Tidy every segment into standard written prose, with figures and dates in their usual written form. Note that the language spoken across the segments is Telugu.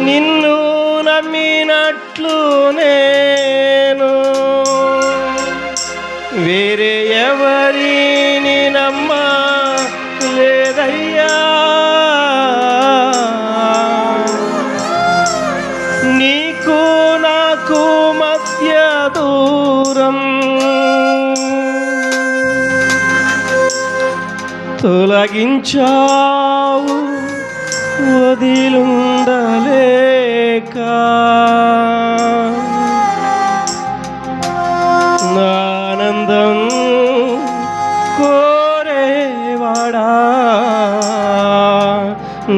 నిన్ను నమ్మినట్లు నేను వేరే ఎవరిని నమ్మలేదయ్యా. నీకు నాకు మధ్య దూరం తొలగించావు వదిలుండలేక. నా ఆనందం కోరేవాడా,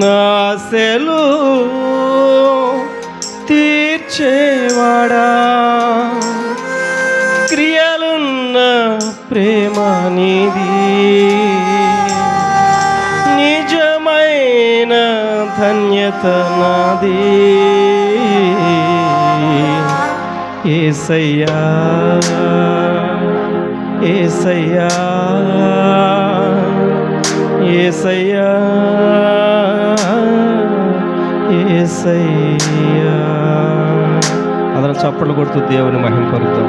నా ఆశలు తీర్చేవాడా, క్రియలున్న ప్రేమ నీది, నిజమైన ధన్యత నాది. యేసయ్యా యేసయ్యా యేసయ్యా యేసయ్యా. అందరం చప్పట్లు కొడుతూ దేవుని మహింపరుద్దాం.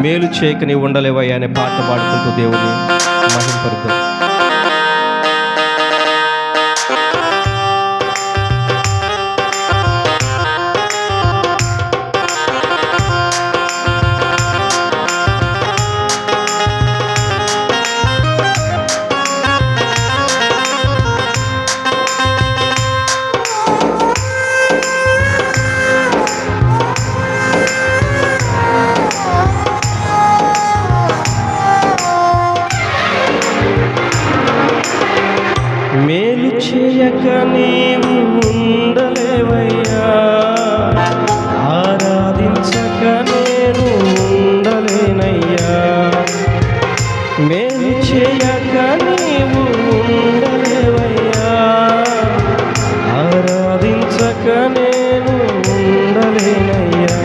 మేలు చేయక నీవు ఉండలేవయ్యా అనే పాట పాడుకుంటూ దేవుని మహింపరుద్దాం. మేలు చేయక నీవు ఉండలేవయ్యా, ఆరాధించక నేను ఉండలేనయ్యా. మేలు చేయక నీవు ఉండలేవయ్యా, ఆరాధించక నేను ఉండలేనయ్యా.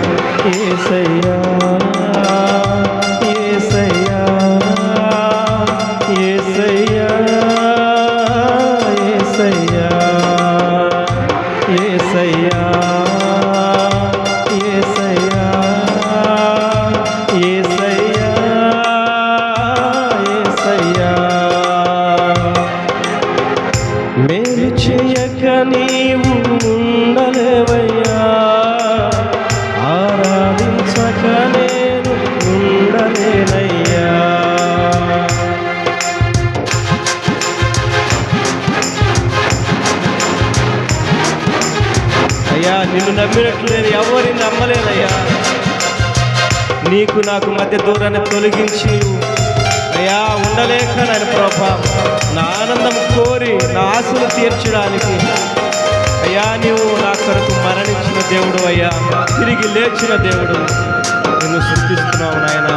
యేసయ్యా యేసయ్యా యేసయ్యా యేసయ్యా యేసయ్యా యేసయ్యా యేసయ్యా. మేలు చేయక నీవు ఉండలేవయ్యా, ఆరాధించక నేను ఉండలేనయ్యా. అయ్యా నిన్ను నమ్మినట్లు నేను ఎవరిని నమ్మలేనయ్యా. నీకు నాకు మధ్య దూరాన్ని తొలగించి అయ్యా ఉండలేక నేను ప్రభా నా ఆనందం కోరి నా ఆశలు తీర్చడానికి అయ్యా నీవు నా కొరకు మరణించిన దేవుడు అయ్యా, తిరిగి లేచిన దేవుడు. నిన్ను స్తుతిస్తున్నావు నాయనా.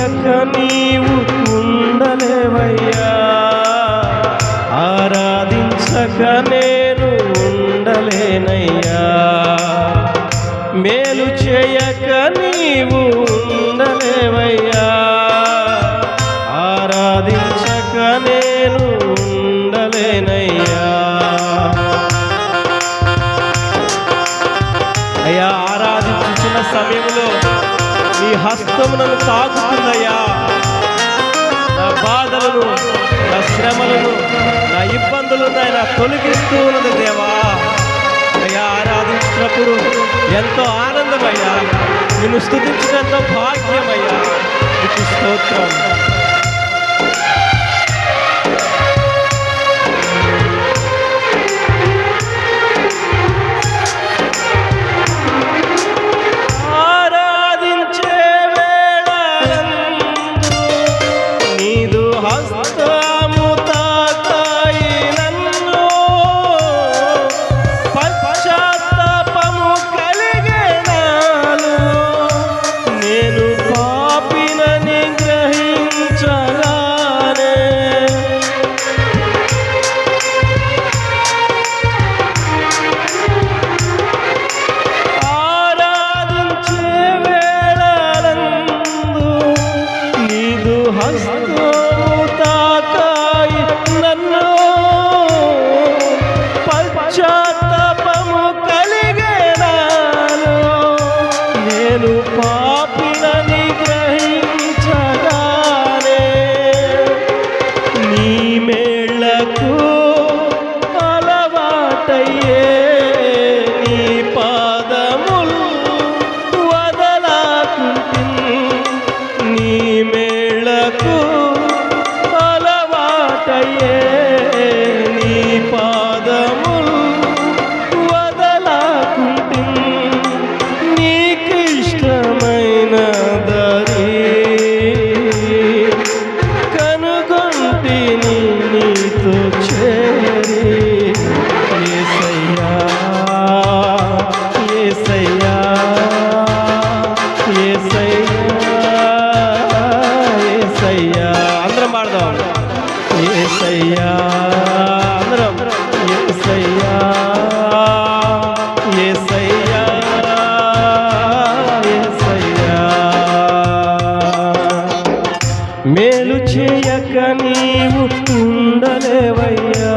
చేయక నీవు ఉండలేవయ్యా, ఆరాధించక నేను ఉండలేనయ్యా. మేలు చేయక నీవు ఉండలేవయ్యా, ఆరాధించక నేను ఉండలేనయ్యా. అయ్యా, ఆరాధించిన సమయంలో నీ హస్తము నన్ను తాకుతుందయ్యా. నా బాధలను, నా శ్రమలను, నా ఇబ్బందులను ఆయన తొలగిస్తూ ఉన్నది దేవా. అయ్యా, ఆరాధించినప్పుడు ఎంతో ఆనందమయ్యా, నిన్ను స్తుతించినంత భాగ్యమయ్యా. నీకు స్తోత్రం. యేసయ్యా, అందరం యేసయ్యా, యేసయ్యా, యేసయ్యా. మేలు చేయక నీవు ఉండలేవయ్యా,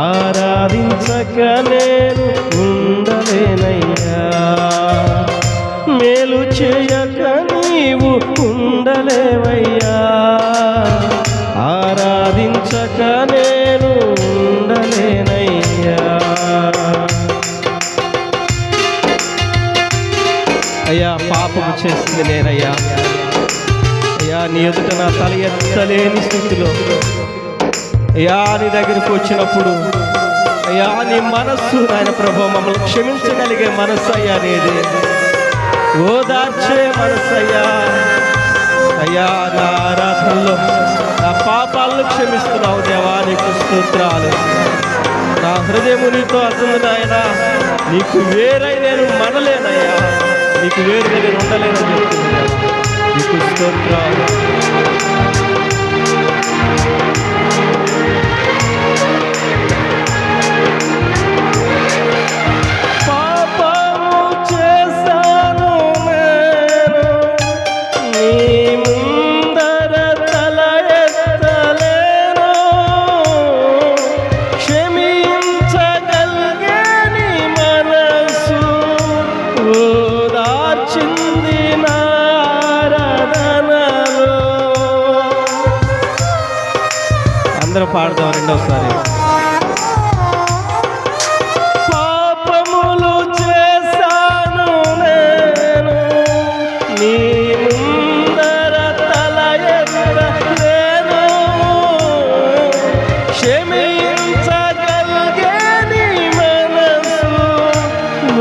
ఆరాధించక నేను ఉండలేనయ్యా. మేలు చేయక నీవు ఉండలేవయ్యా, ఆరాధించక నేను ఉండలేనయ్యా. అయ్యా, పాపము చేసింది నేనయ్యా. అయ్యా, నీ ఎదుట నా తల ఎత్తలేని స్థితిలో అయ్యా నీ దగ్గరికి వచ్చినప్పుడు అయ్యా నీ మనస్సు నాయన ప్రభు మమ్మల్ని క్షమించగలిగే మనస్సు అయ్యా నీది, ఓదార్చే మనస్సు అయ్యా. అయ్యా, నా ఆరాధనలో నా పాపాలను క్షమిస్తున్నావు దేవా, నీకు స్తోత్రాలు. నా హృదయము నీతో అర్థం నాయన, నీకు వేరై నేను మనలేనయ్యా, నీకు వేరుగా నేను ఉండలేనని చెప్తున్నా. నీకు స్తోత్రాలు. అందరం పాడదాం రెండోసారి. పాపములు చేశాను నేను, నీ ముందర తల ఎత్తలేను, క్షమించగలిగే నీ మనసు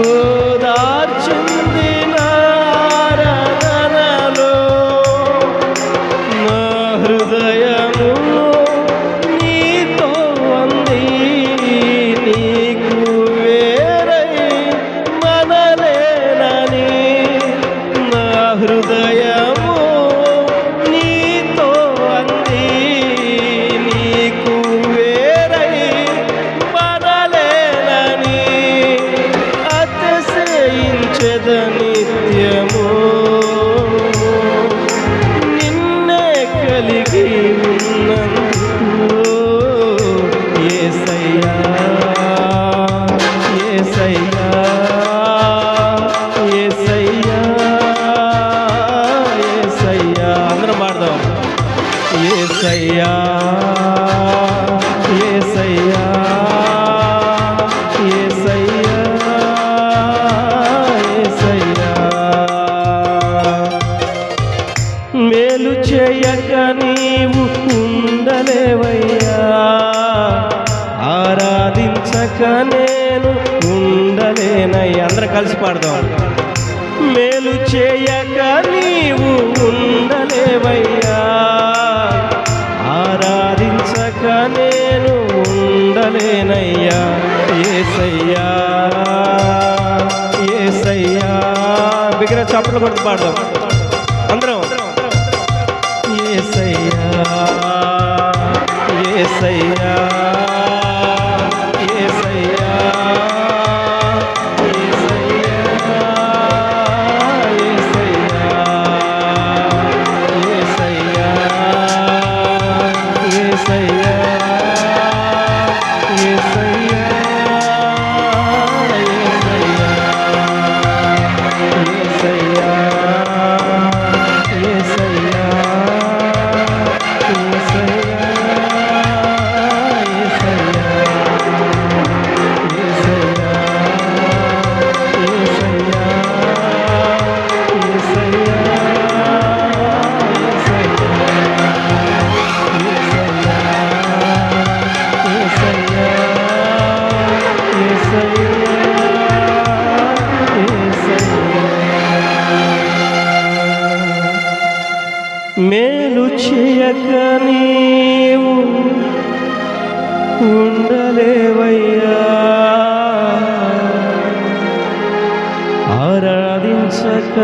ఓదార్చింది నా ఆరాధనలో. నా హృదయము నీతో యేసయ్యా యేసయ్యా యేసయ్యా యేసయ్యా మేలు చేయక నీవు ఉండలేవయ్యా ఆరాధించక నేను ఉండలేనయ్యా అందరం కలిసి పాడదాం మేలు చేయక నీవు ఉండలేవయ్యా ఆరాధించక నేను ఉండలేనయ్యా యేసయ్యా యేసయ్యా బిగ్గర చప్పట్లు కొడుతూ పాడదాం అందరం యేసయ్యా యేసయ్యా యేసయ్యా మేలు చేయక నీవు ఉండలేవయ్యా ఆరాధించక